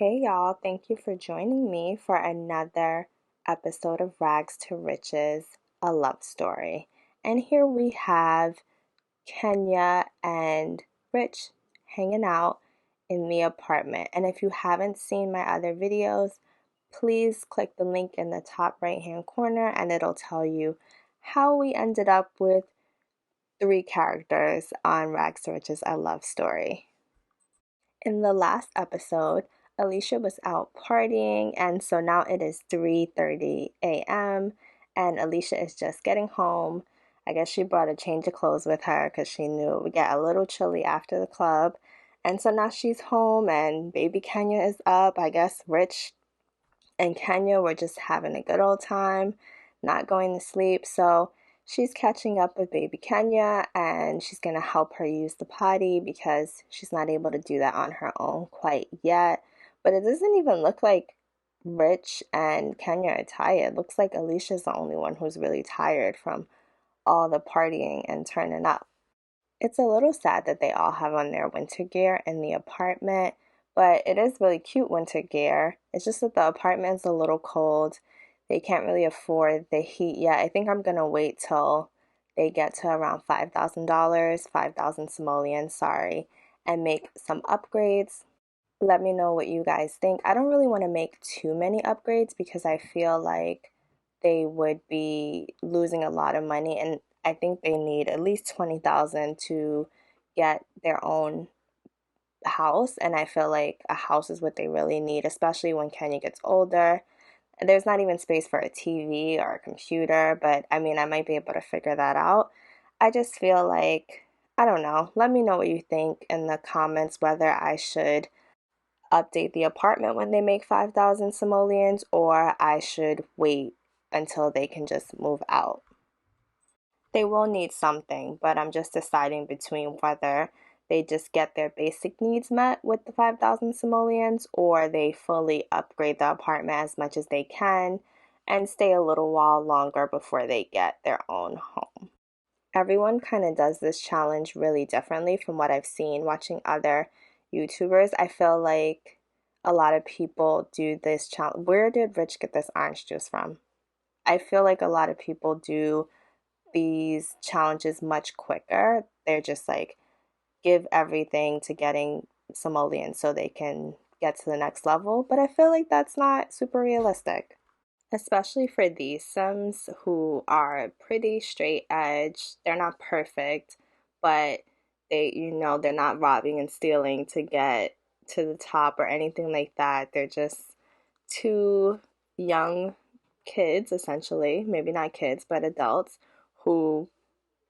Hey y'all, thank you for joining me for another episode of Rags to Riches, a love story. And here we have Kenya and Rich hanging out in the apartment. And if you haven't seen my other videos, please click the link in the top right hand corner and it'll tell you how we ended up with three characters on Rags to Riches, a love story. In the last episode, Alicia was out partying, and so now it is 3:30 a.m. and Alicia is just getting home. I guess she brought a change of clothes with her because she knew it would get a little chilly after the club. And so now she's home and baby Kenya is up. I guess Rich and Kenya were just having a good old time, not going to sleep. So she's catching up with baby Kenya and she's going to help her use the potty because she's not able to do that on her own quite yet. But it doesn't even look like Rich and Kenya are tired. It looks like Alicia's the only one who's really tired from all the partying and turning up. It's a little sad that they all have on their winter gear in the apartment, but it is really cute winter gear. It's just that the apartment's a little cold. They can't really afford the heat yet. I think I'm gonna wait till they get to around $5,000, 5,000 simoleons, sorry, and make some upgrades. Let me know what you guys think. I don't really want to make too many upgrades because I feel like they would be losing a lot of money, and I think they need at least 20,000 to get their own house, and I feel like a house is what they really need, especially when Kenya gets older. There's not even space for a TV or a computer, but I mean, I might be able to figure that out. I just feel like, I don't know. Let me know what you think in the comments whether I should update the apartment when they make 5,000 simoleons or I should wait until they can just move out. They will need something, but I'm just deciding between whether they just get their basic needs met with the 5,000 simoleons or they fully upgrade the apartment as much as they can and stay a little while longer before they get their own home. Everyone kind of does this challenge really differently from what I've seen watching other YouTubers. I feel like a lot of people do this challenge. Where did Rich get this orange juice from? I feel like a lot of people do these challenges much quicker. They're just like give everything to getting simoleons so they can get to the next level. But I feel like that's not super realistic, especially for these Sims who are pretty straight edge. They're not perfect, but they're not robbing and stealing to get to the top or anything like that. They're just two young kids, essentially, maybe not kids, but adults who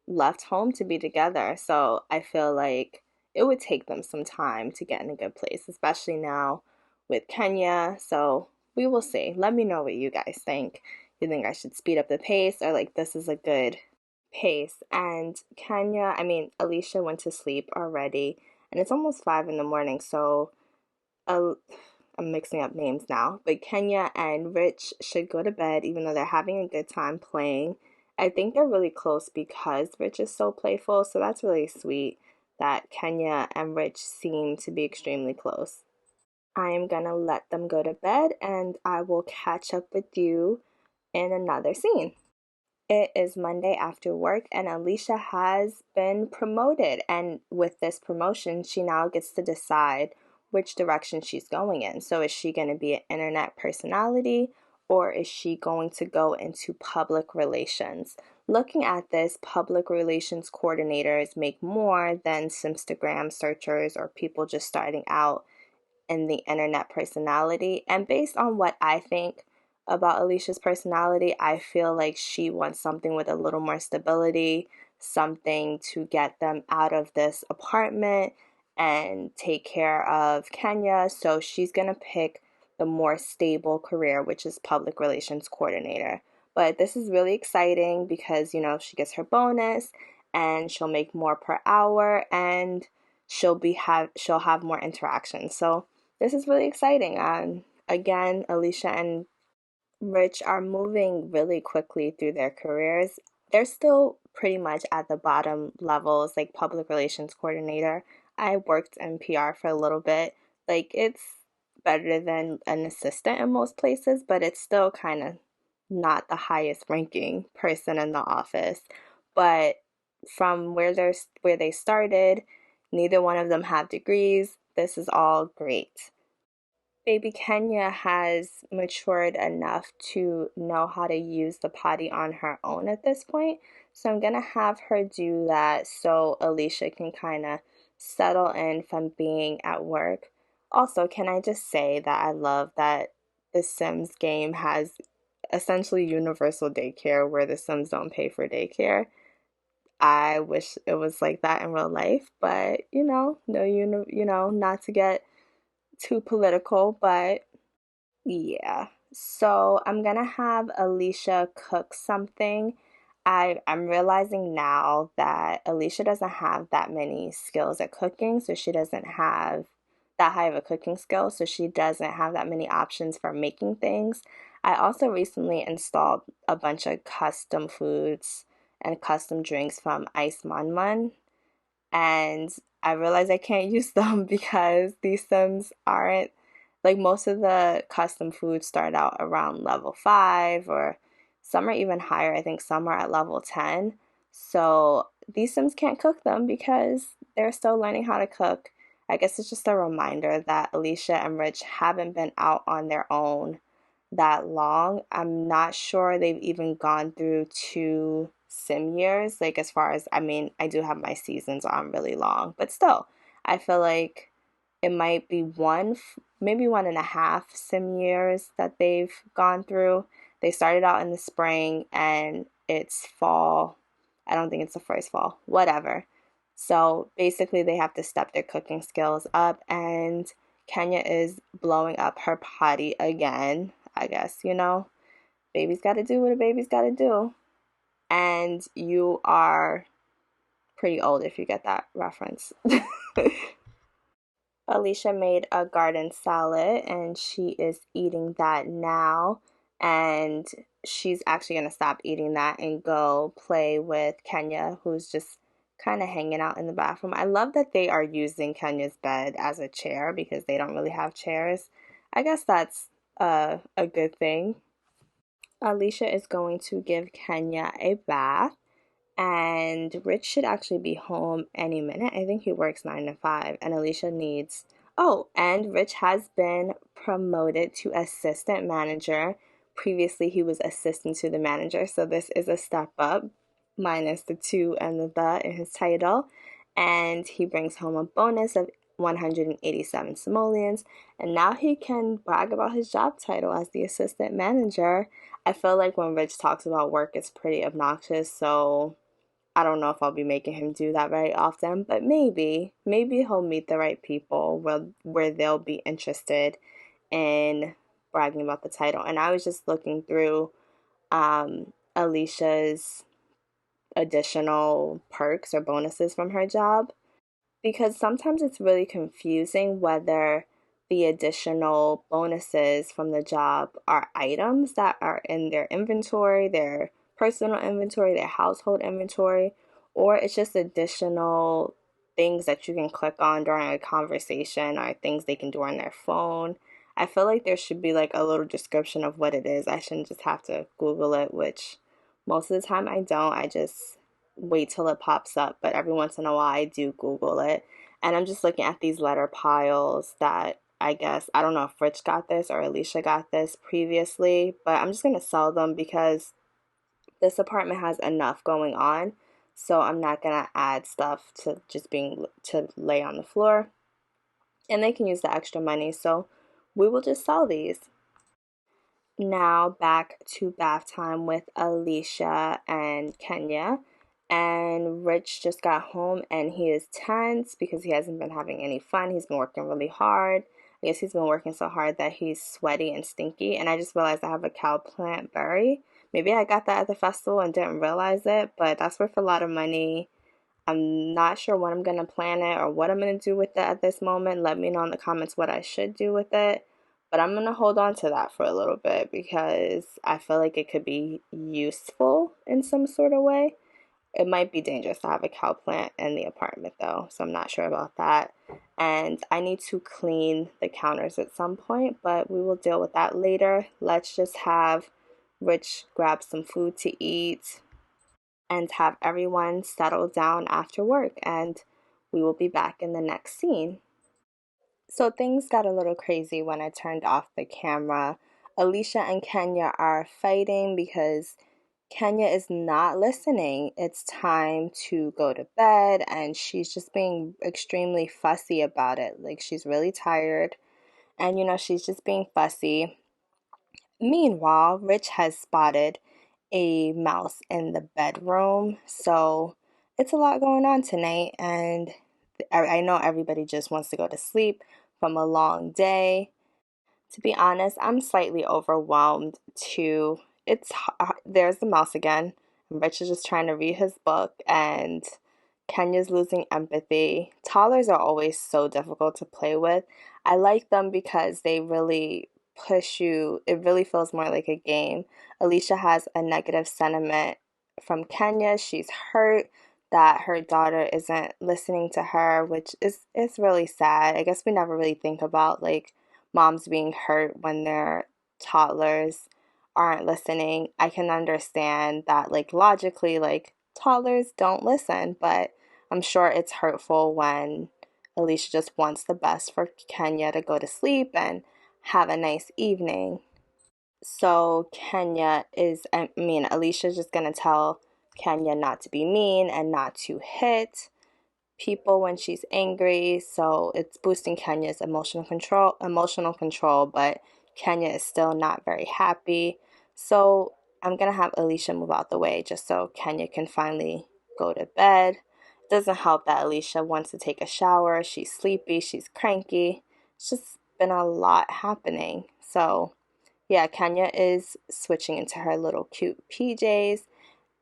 left home to be together. So I feel like it would take them some time to get in a good place, especially now with Kenya. So we will see. Let me know what you guys think. You think I should speed up the pace or like this is a good pace? And Alicia went to sleep already and it's almost 5 in the morning. So uh, I'm mixing up names now, but Kenya and Rich should go to bed even though they're having a good time playing. I think they're really close because Rich is so playful, so that's really sweet that Kenya and Rich seem to be extremely close. I am gonna let them go to bed and I will catch up with you in another scene. It is Monday after work and Alicia has been promoted, and with this promotion she now gets to decide which direction she's going in. So is she going to be an internet personality or is she going to go into public relations? Looking at this, public relations coordinators make more than Simstagram searchers or people just starting out in the internet personality. And based on what I think about Alicia's personality, I feel like she wants something with a little more stability, something to get them out of this apartment and take care of Kenya. So she's going to pick the more stable career, which is public relations coordinator. But this is really exciting because, she gets her bonus and she'll make more per hour and she'll have more interaction. So this is really exciting. Again, Alicia and Rich are moving really quickly through their careers. They're still pretty much at the bottom levels, like public relations coordinator. I worked in PR for a little bit. Like, it's better than an assistant in most places, but it's still kind of not the highest ranking person in the office. But from where they started, neither one of them have degrees. This is all great. Baby Kenya has matured enough to know how to use the potty on her own at this point. So I'm gonna have her do that so Alicia can kind of settle in from being at work. Also, can I just say that I love that the Sims game has essentially universal daycare where the Sims don't pay for daycare. I wish it was like that in real life, but no, not to get too political, but yeah. So I'm gonna have Alicia cook something. I'm realizing now that Alicia doesn't have that many skills at cooking, so she doesn't have that high of a cooking skill, so she doesn't have that many options for making things. I also recently installed a bunch of custom foods and custom drinks from Ice Mon Mon, and I realized I can't use them because these Sims aren't like most of the custom foods start out around level 5 or some are even higher. I think some are at level 10. So these Sims can't cook them because they're still learning how to cook. I guess it's just a reminder that Alicia and Rich haven't been out on their own that long. I'm not sure they've even gone through 2 sim years. Like, as far as, I mean, I do have my seasons on really long, but still, I feel like it might be maybe 1.5 sim years that they've gone through. They started out in the spring and it's fall. I don't think it's the first fall, whatever. So basically, they have to step their cooking skills up, and Kenya is blowing up her potty again. I guess, baby's got to do what a baby's got to do. And you are pretty old if you get that reference. Alicia made a garden salad and she is eating that now. And she's actually going to stop eating that and go play with Kenya, who's just kind of hanging out in the bathroom. I love that they are using Kenya's bed as a chair because they don't really have chairs. I guess that's a good thing. Alicia is going to give Kenya a bath, and Rich should actually be home any minute. I think he works 9 to 5, and Alicia needs. Oh, and Rich has been promoted to assistant manager. Previously, he was assistant to the manager, so this is a step up, minus the two and the in his title. And he brings home a bonus of 187 simoleons, and now he can brag about his job title as the assistant manager. I feel like when Rich talks about work, it's pretty obnoxious, so I don't know if I'll be making him do that very often, but maybe he'll meet the right people where they'll be interested in bragging about the title. And I was just looking through Alicia's additional perks or bonuses from her job, because sometimes it's really confusing whether the additional bonuses from the job are items that are in their inventory, their personal inventory, their household inventory, or it's just additional things that you can click on during a conversation or things they can do on their phone. I feel like there should be like a little description of what it is. I shouldn't just have to Google it, which most of the time I don't. I just wait till it pops up, but every once in a while I do Google it. And I'm just looking at these letter piles that I guess, I don't know if Rich got this or Alicia got this previously, but I'm just going to sell them because this apartment has enough going on. So I'm not going to add stuff to just being to lay on the floor. And they can use the extra money. So we will just sell these. Now back to bath time with Alicia and Kenya. And Rich just got home and he is tense because he hasn't been having any fun. He's been working really hard. I guess he's been working so hard that he's sweaty and stinky. And I just realized I have a cow plant berry. Maybe I got that at the festival and didn't realize it, but that's worth a lot of money. I'm not sure when I'm going to plant it or what I'm going to do with it at this moment. Let me know in the comments what I should do with it. But I'm going to hold on to that for a little bit because I feel like it could be useful in some sort of way. It might be dangerous to have a cow plant in the apartment though, so I'm not sure about that. And I need to clean the counters at some point, but we will deal with that later. Let's just have Rich grab some food to eat and have everyone settle down after work, and we will be back in the next scene. So things got a little crazy when I turned off the camera. Alicia and Kenya are fighting because Kenya is not listening. It's time to go to bed, and she's just being extremely fussy about it. Like, she's really tired, and she's just being fussy. Meanwhile, Rich has spotted a mouse in the bedroom, so it's a lot going on tonight, and I know everybody just wants to go to sleep from a long day. To be honest, I'm slightly overwhelmed too. There's the mouse again. Rich is just trying to read his book, and Kenya's losing empathy. Toddlers are always so difficult to play with. I like them because they really push you. It really feels more like a game. Alicia has a negative sentiment from Kenya. She's hurt that her daughter isn't listening to her, which is really sad. I guess we never really think about like moms being hurt when their toddlers aren't listening. I can understand that like logically like toddlers don't listen, but I'm sure it's hurtful when Alicia just wants the best for Kenya to go to sleep and have a nice evening. So Alicia's just gonna tell Kenya not to be mean and not to hit people when she's angry. So it's boosting Kenya's emotional control, but Kenya is still not very happy. So I'm gonna have Alicia move out the way just so Kenya can finally go to bed. It doesn't help that Alicia wants to take a shower. She's sleepy, she's cranky. It's just been a lot happening. So yeah, Kenya is switching into her little cute PJs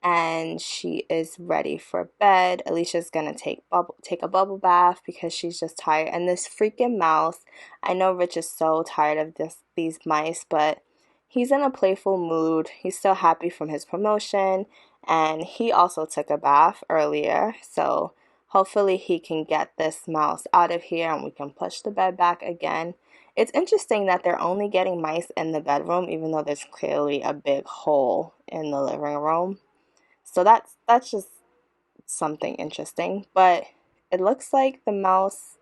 and she is ready for bed. Alicia's gonna take a bubble bath because she's just tired. And this freaking mouse, I know Rich is so tired of these mice, but he's in a playful mood. He's still happy from his promotion, and he also took a bath earlier. So hopefully he can get this mouse out of here and we can push the bed back again. It's interesting that they're only getting mice in the bedroom, even though there's clearly a big hole in the living room. So that's just something interesting. But it looks like the mouse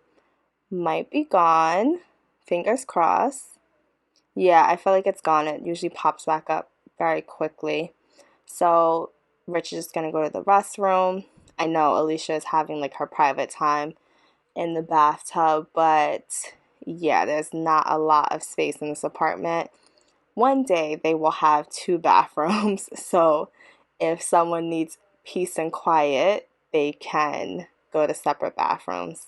might be gone. Fingers crossed. Yeah, I feel like it's gone. It usually pops back up very quickly. So Rich is just gonna go to the restroom. I know Alicia is having like her private time in the bathtub, but yeah, there's not a lot of space in this apartment. One day they will have two bathrooms, so if someone needs peace and quiet, they can go to separate bathrooms.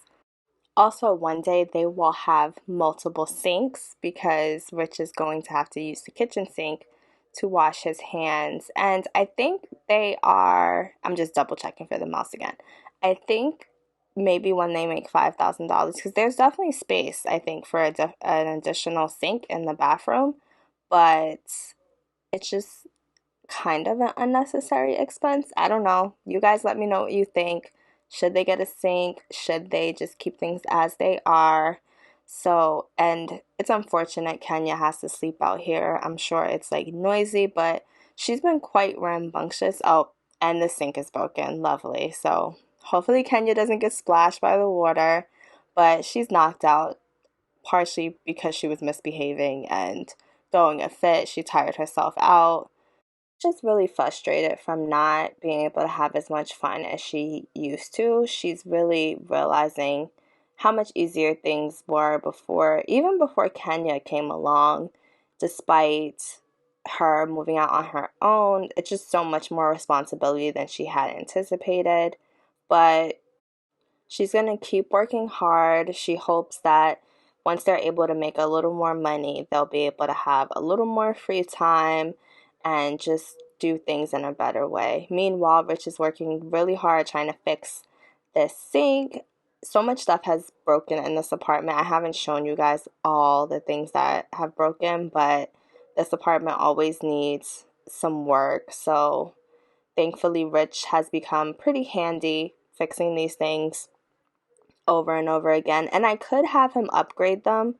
Also, one day they will have multiple sinks because Rich is going to have to use the kitchen sink to wash his hands. And I think I'm just double checking for the mouse again. I think maybe when they make $5,000, because there's definitely space, I think, for an additional sink in the bathroom, but it's just kind of an unnecessary expense. I don't know. You guys let me know what you think. Should they get a sink? Should they just keep things as they are? So, and it's unfortunate Kenya has to sleep out here. I'm sure it's like noisy, but she's been quite rambunctious. Oh, and the sink is broken. Lovely. So, hopefully Kenya doesn't get splashed by the water, but she's knocked out partially because she was misbehaving and throwing a fit. She tired herself out. Just really frustrated from not being able to have as much fun as she used to. She's really realizing how much easier things were before, even before Kenya came along, despite her moving out on her own. It's just so much more responsibility than she had anticipated. But she's going to keep working hard. She hopes that once they're able to make a little more money, they'll be able to have a little more free time and just do things in a better way. Meanwhile, Rich is working really hard trying to fix this sink. So much stuff has broken in this apartment. I haven't shown you guys all the things that have broken, but this apartment always needs some work. So thankfully, Rich has become pretty handy fixing these things over and over again. And I could have him upgrade them,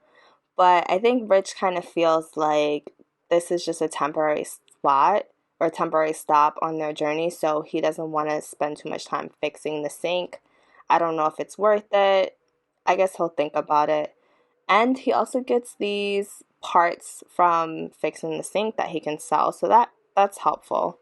but I think Rich kind of feels like this is just a temporary spot or temporary stop on their journey, so he doesn't want to spend too much time fixing the sink. I don't know if it's worth it. I guess he'll think about it. And he also gets these parts from fixing the sink that he can sell, so that's helpful.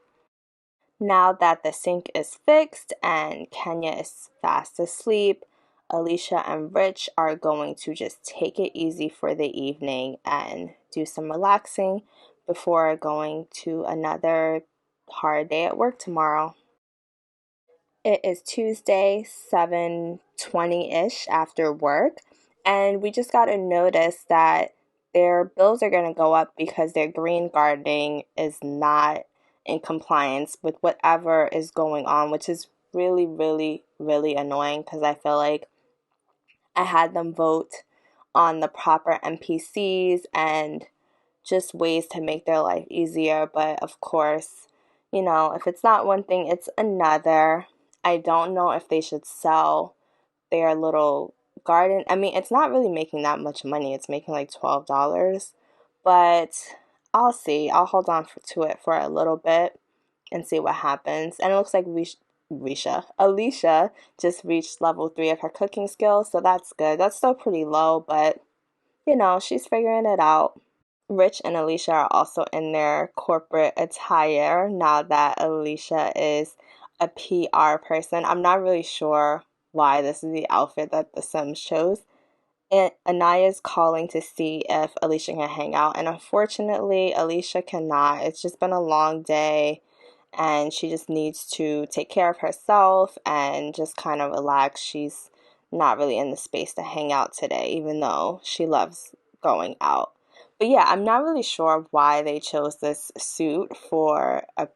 Now that the sink is fixed and Kenya is fast asleep, Alicia and Rich are going to just take it easy for the evening and do some relaxing before going to another hard day at work tomorrow. It is Tuesday, 7:20-ish after work, and we just got a notice that their bills are going to go up because their green gardening is not in compliance with whatever is going on, which is really, really, really annoying because I feel like I had them vote on the proper NPCs and just ways to make their life easier. But of course, if it's not one thing, it's another. I don't know if they should sell their little garden. I mean, it's not really making that much money. It's making like $12. But I'll see. I'll hold on to it for a little bit and see what happens. And it looks like Alicia just reached level 3 of her cooking skills, so that's good. That's still pretty low, but she's figuring it out. Rich and Alicia are also in their corporate attire now that Alicia is a PR person. I'm not really sure why this is the outfit that the Sims chose. And Anaya's calling to see if Alicia can hang out, and unfortunately, Alicia cannot. It's just been a long day, and she just needs to take care of herself and just kind of relax. She's not really in the space to hang out today, even though she loves going out. But yeah, I'm not really sure why they chose this suit for a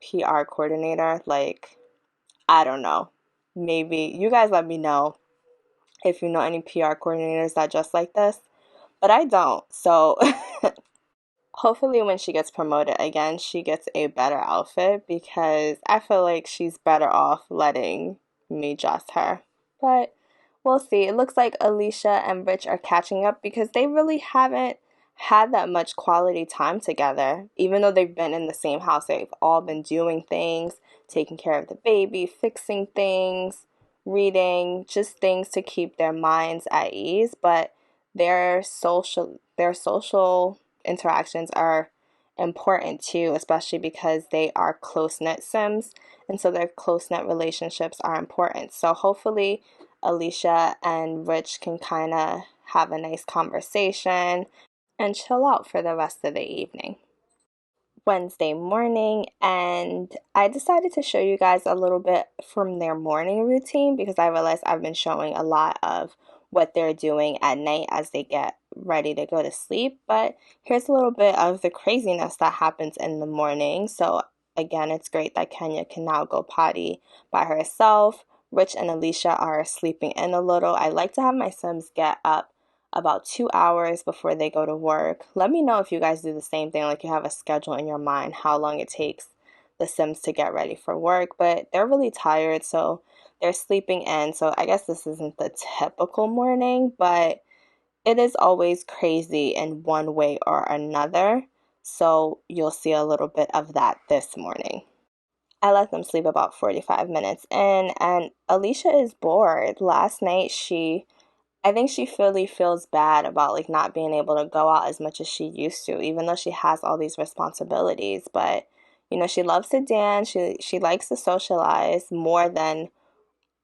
PR coordinator. Like, I don't know. Maybe you guys let me know if you know any PR coordinators that dress like this. But I don't. So hopefully when she gets promoted again, she gets a better outfit because I feel like she's better off letting me dress her. But we'll see. It looks like Alicia and Rich are catching up because they really haven't had that much quality time together. Even though they've been in the same house, they've all been doing things, taking care of the baby, fixing things, reading, just things to keep their minds at ease. But their social interactions are important too, especially because they are close-knit Sims, and so their close-knit relationships are important. So hopefully Alicia and Rich can kind of have a nice conversation and chill out for the rest of the evening. Wednesday morning, and I decided to show you guys a little bit from their morning routine because I realized I've been showing a lot of what they're doing at night as they get ready to go to sleep. But here's a little bit of the craziness that happens in the morning. So again, it's great that Kenya can now go potty by herself. Rich and Alicia are sleeping in a little. I like to have my Sims get up about 2 hours before they go to work. Let me know if you guys do the same thing, like you have a schedule in your mind, how long it takes the Sims to get ready for work. But they're really tired, so they're sleeping in. So I guess this isn't the typical morning, but it is always crazy in one way or another. So you'll see a little bit of that this morning. I let them sleep about 45 minutes in, and Alicia is bored. Last night I think she really feels bad about like not being able to go out as much as she used to, even though she has all these responsibilities. But she loves to dance. She likes to socialize more than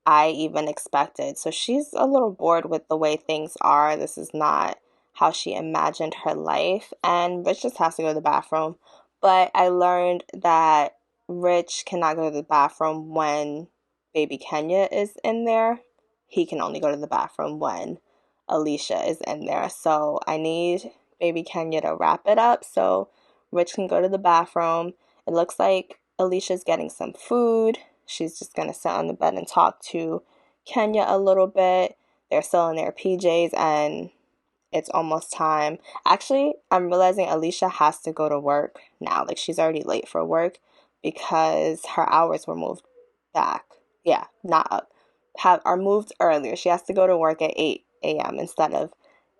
I even expected. So she's a little bored with the way things are. This is not how she imagined her life. And Rich just has to go to the bathroom. But I learned that Rich cannot go to the bathroom when baby Kenya is in there. He can only go to the bathroom when Alicia is in there. So I need baby Kenya to wrap it up so Rich can go to the bathroom. It looks like Alicia's getting some food. She's just going to sit on the bed and talk to Kenya a little bit. They're still in their PJs and it's almost time. Actually, I'm realizing Alicia has to go to work now. Like she's already late for work. because her hours were moved back. Yeah, not up. Are moved earlier. She has to go to work at 8 a.m. instead of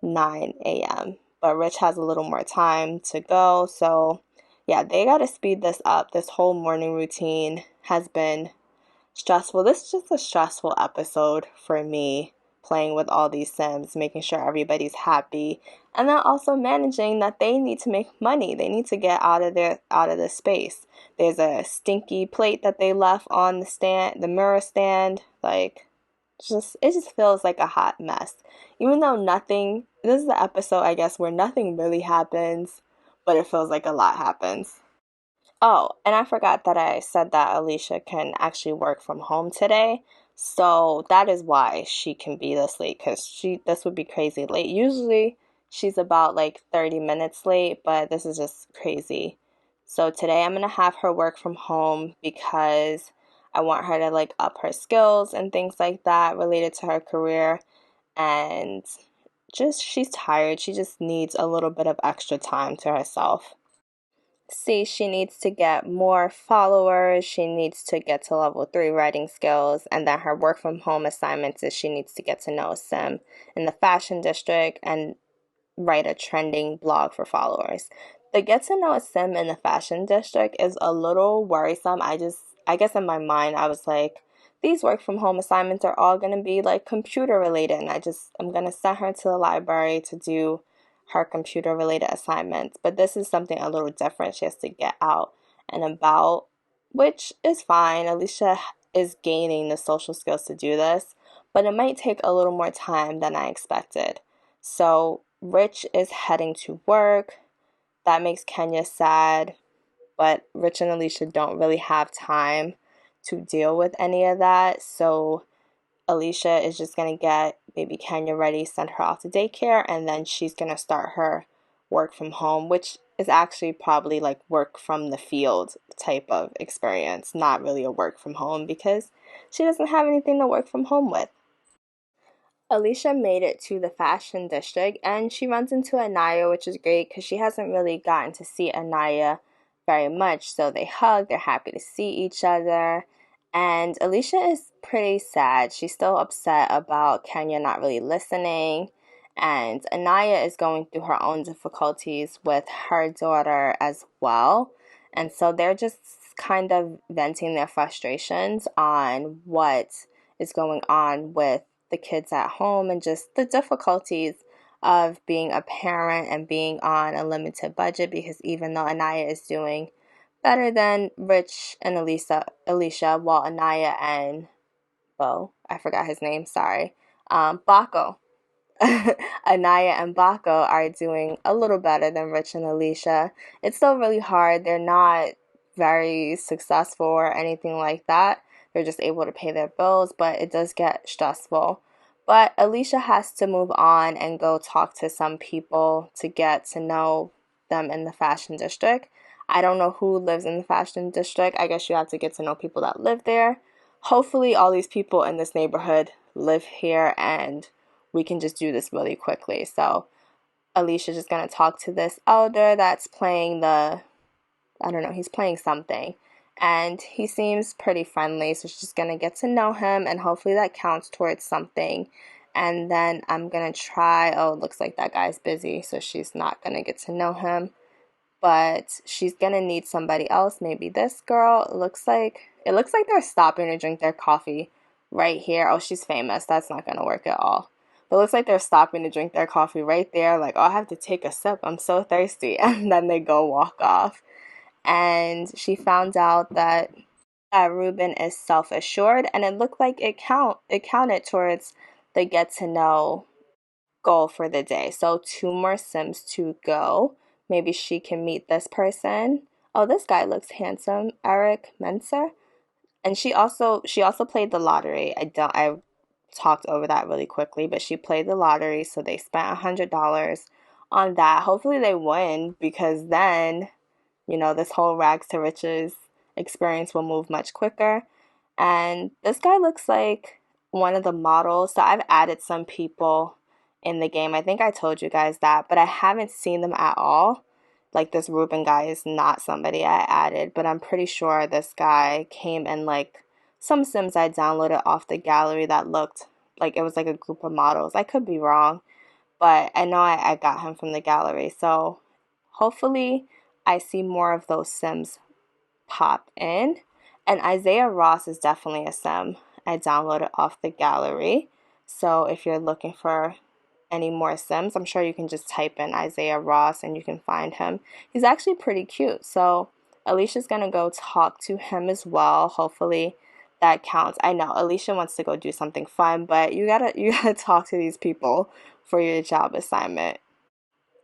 9 a.m. But Rich has a little more time to go. So, yeah, they got to speed this up. This whole morning routine has been stressful. This is just a stressful episode for me, playing with all these Sims, making sure everybody's happy, and then also managing that they need to make money. They need to get out of the space. There's a stinky plate that they left on the mirror stand. Like, just it just feels like a hot mess. Even though nothing, this is the episode I guess where nothing really happens, but it feels like a lot happens. Oh, and I forgot that I said that Alicia can actually work from home today. So that is why she can be this late, because this would be crazy late. Usually she's about like 30 minutes late, but this is just crazy. So today I'm gonna have her work from home because I want her to like up her skills and things like that related to her career. And just she's tired. She just needs a little bit of extra time to herself. See, she needs to get more followers. She needs to get to level 3 writing skills. And then her work from home assignments is she needs to get to know a sim in the fashion district and write a trending blog for followers. The get to know a sim in the fashion district is a little worrisome. I guess in my mind, I was like, these work from home assignments are all going to be like computer related. And I'm going to send her to the library to do her computer related assignments. But this is something a little different. She has to get out and about, which is fine. Alicia is gaining the social skills to do this, but it might take a little more time than I expected. So Rich is heading to work. That makes Kenya sad, but Rich and Alicia don't really have time to deal with any of that. So Alicia is just going to get baby Kenya ready, send her off to daycare, and then she's going to start her work from home, which is actually probably like work from the field type of experience, not really a work from home because she doesn't have anything to work from home with. Alicia made it to the fashion district and she runs into Anaya, which is great because she hasn't really gotten to see Anaya very much. So they hug, they're happy to see each other. And Alicia is pretty sad. She's still upset about Kenya not really listening. And Anaya is going through her own difficulties with her daughter as well. And so they're just kind of venting their frustrations on what is going on with the kids at home and just the difficulties of being a parent and being on a limited budget, because even though Anaya is doing better than Rich and Alicia, while Anaya and I forgot his name, sorry, Baco, Anaya and Baco are doing a little better than Rich and Alicia. It's still really hard. They're not very successful or anything like that. They're just able to pay their bills, but it does get stressful. But Alicia has to move on and go talk to some people to get to know them in the fashion district. I don't know who lives in the fashion district. I guess you have to get to know people that live there. Hopefully all these people in this neighborhood live here and we can just do this really quickly. So Alicia's just going to talk to this elder that's playing I don't know, he's playing something. And he seems pretty friendly, so she's just going to get to know him, and hopefully that counts towards something. And then I'm going to try, it looks like that guy's busy, so she's not going to get to know him. But she's going to need somebody else, maybe this girl. It looks like they're stopping to drink their coffee right here. Oh, she's famous. That's not going to work at all. But it looks like they're stopping to drink their coffee right there. Like, oh, I have to take a sip. I'm so thirsty. And then they go walk off. And she found out that Ruben is self-assured, and it looked like it counted towards the get to know goal for the day. So 2 more Sims to go. Maybe she can meet this person. Oh, this guy looks handsome, Eric Menser. And she also played the lottery. I talked over that really quickly, but she played the lottery, so they spent $100 on that. Hopefully they win, because then this whole rags to riches experience will move much quicker. And this guy looks like one of the models. So I've added some people in the game. I think I told you guys that, but I haven't seen them at all. Like this Ruben guy is not somebody I added, but I'm pretty sure this guy came in like some Sims I downloaded off the gallery that looked like it was like a group of models. I could be wrong, but I know I got him from the gallery. So hopefully I see more of those Sims pop in. And Isaiah Ross is definitely a sim I downloaded off the gallery. So if you're looking for any more Sims, I'm sure you can just type in Isaiah Ross and you can find him. He's actually pretty cute. So Alicia's gonna go talk to him as well. Hopefully that counts. I know Alicia wants to go do something fun, but you gotta talk to these people for your job assignment.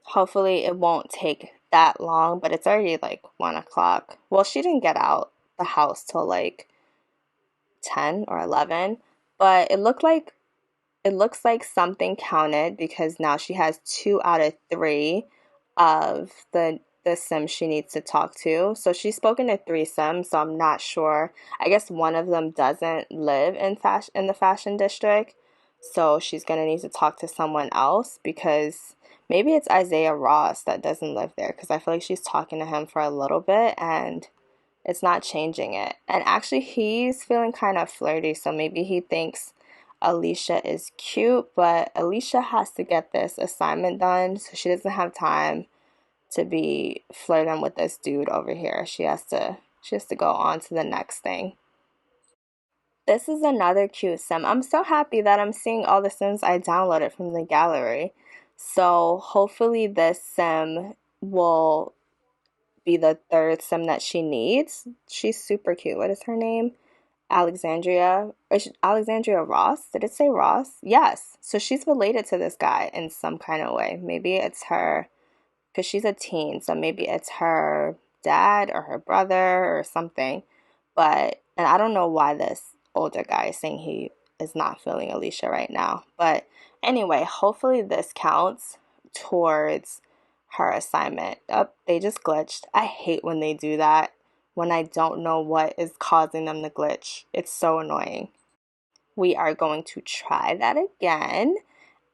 Hopefully it won't take that long, but it's already like 1 o'clock. Well, she didn't get out the house till like 10 or 11, but it looks like something counted because now she has 2 out of 3 of the Sims she needs to talk to. So she's spoken to 3 Sims, so I'm not sure. I guess one of them doesn't live in the fashion district, so she's gonna need to talk to someone else because maybe it's Isaiah Ross that doesn't live there because I feel like she's talking to him for a little bit and it's not changing it. And actually, he's feeling kind of flirty, so maybe he thinks Alicia is cute, but Alicia has to get this assignment done, so she doesn't have time to be flirting with this dude over here. She has to go on to the next thing. This is another cute sim. I'm so happy that I'm seeing all the Sims I downloaded from the gallery. So hopefully this sim will be the third sim that she needs. She's super cute. What is her name? Alexandria. Alexandria Ross? Did it say Ross? Yes. So she's related to this guy in some kind of way. Maybe it's her, because she's a teen, so maybe it's her dad or her brother or something. And I don't know why this older guy is saying he is not feeling Alicia right now. But anyway, hopefully this counts towards her assignment. Oh, they just glitched. I hate when they do that, when I don't know what is causing them to glitch. It's so annoying. We are going to try that again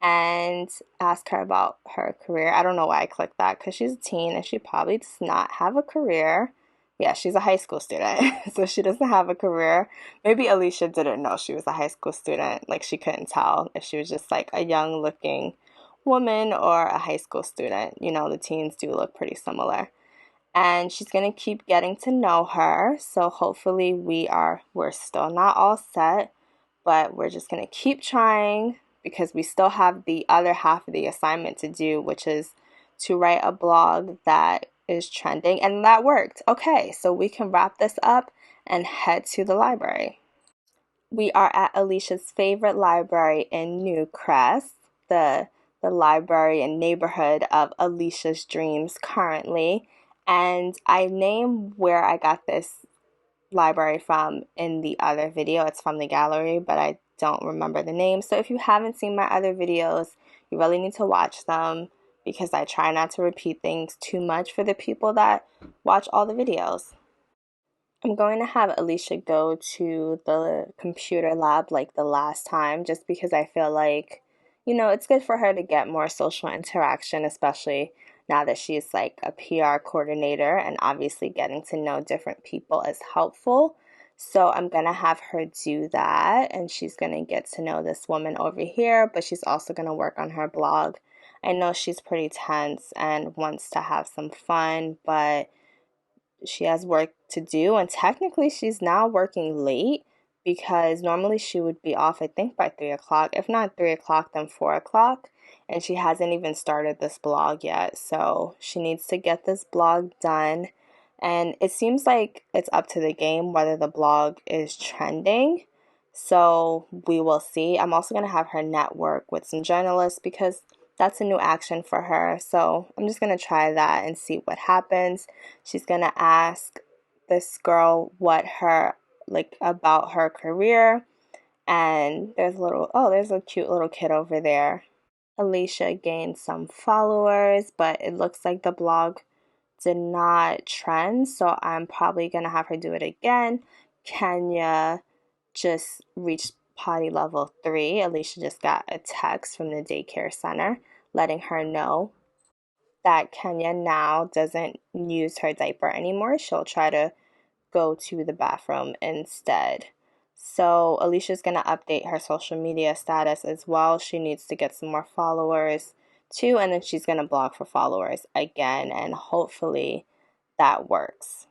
and ask her about her career. I don't know why I clicked that because she's a teen and she probably does not have a career. Yeah, she's a high school student, so she doesn't have a career. Maybe Alicia didn't know she was a high school student. Like she couldn't tell if she was just like a young looking woman or a high school student. You know, the teens do look pretty similar. And she's going to keep getting to know her. So hopefully we're still not all set, but we're just going to keep trying because we still have the other half of the assignment to do, which is to write a blog that is trending. And that worked. Okay, so we can wrap this up and head to the library. We are at Alicia's favorite library in Newcrest, the library and neighborhood of Alicia's dreams currently. And I name where I got this library from in the other video. It's from the gallery, but I don't remember the name. So if you haven't seen my other videos, you really need to watch them because I try not to repeat things too much for the people that watch all the videos. I'm going to have Alicia go to the computer lab like the last time just because I feel like, it's good for her to get more social interaction, especially now that she's like a PR coordinator and obviously getting to know different people is helpful. So I'm going to have her do that and she's going to get to know this woman over here, but she's also going to work on her blog. I know she's pretty tense and wants to have some fun, but she has work to do, and technically she's now working late because normally she would be off, I think, by 3 o'clock. If not 3 o'clock, then 4 o'clock. And she hasn't even started this blog yet. So she needs to get this blog done. And it seems like it's up to the game whether the blog is trending. So we will see. I'm also going to have her network with some journalists because that's a new action for her. So I'm just going to try that and see what happens. She's going to ask this girl about her career. And there's a cute little kid over there. Alicia gained some followers, but it looks like the blog did not trend. So I'm probably going to have her do it again. Kenya just reached potty level 3. Alicia just got a text from the daycare center letting her know. that Kenya now doesn't use her diaper anymore. She'll try to go to the bathroom instead. So Alicia's going to update her social media status as well. She needs to get some more followers too, and then she's going to blog for followers again, and hopefully that works.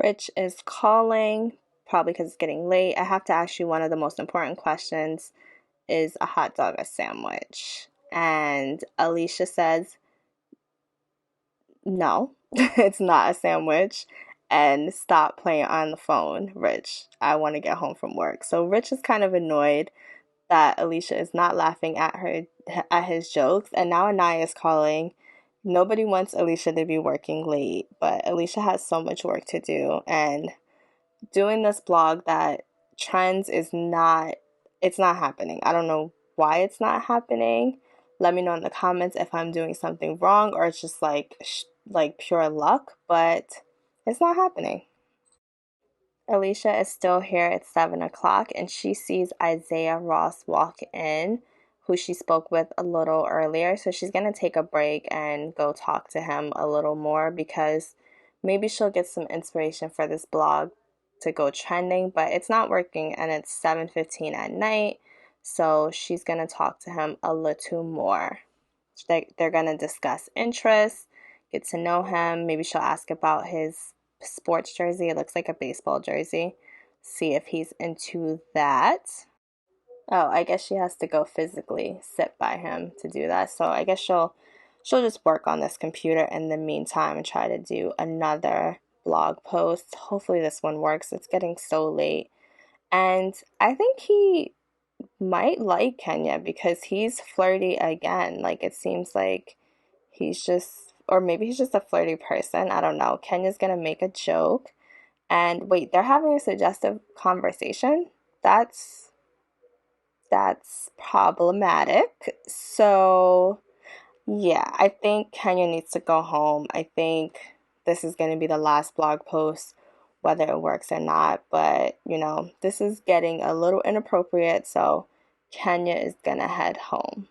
Rich is calling, probably because it's getting late. I have to ask you one of the most important questions. Is a hot dog a sandwich? And Alicia says, no, it's not a sandwich. And stop playing on the phone, Rich. I want to get home from work. So Rich is kind of annoyed that Alicia is not laughing at his jokes. And now Anaya is calling. Nobody wants Alicia to be working late, but Alicia has so much work to do. And doing this blog that trends is not, it's not happening. I don't know why it's not happening. Let me know in the comments if I'm doing something wrong or it's just like pure luck, but it's not happening. Alicia is still here at 7 o'clock and she sees Isaiah Ross walk in, who she spoke with a little earlier. So she's going to take a break and go talk to him a little more because maybe she'll get some inspiration for this blog to go trending, but it's not working and it's 7:15 at night. So she's going to talk to him a little more. They're going to discuss interests, get to know him. Maybe she'll ask about his sports jersey. It looks like a baseball jersey. See if he's into that. Oh, I guess she has to go physically sit by him to do that. So I guess she'll just work on this computer in the meantime and try to do another blog post. Hopefully this one works. It's getting so late. And I think he might like Kenya because he's flirty again. Like it seems like he's just, or maybe he's just a flirty person. I don't know. Kenya's gonna make a joke. And wait, they're having a suggestive conversation? That's problematic. So, yeah, I think Kenya needs to go home. I think this is going to be the last blog post, whether it works or not. But, this is getting a little inappropriate. So, Kenya is going to head home.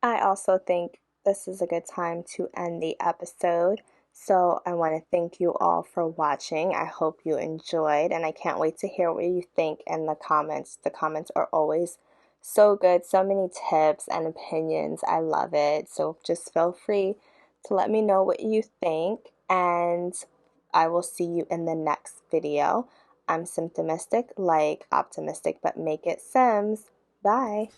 I also think this is a good time to end the episode. So I want to thank you all for watching. I hope you enjoyed, and I can't wait to hear what you think in the comments. The comments are always so good, so many tips and opinions. I love it. So just feel free to let me know what you think, and I will see you in the next video. I'm Simtimistic, like optimistic, but make it Sims. Bye.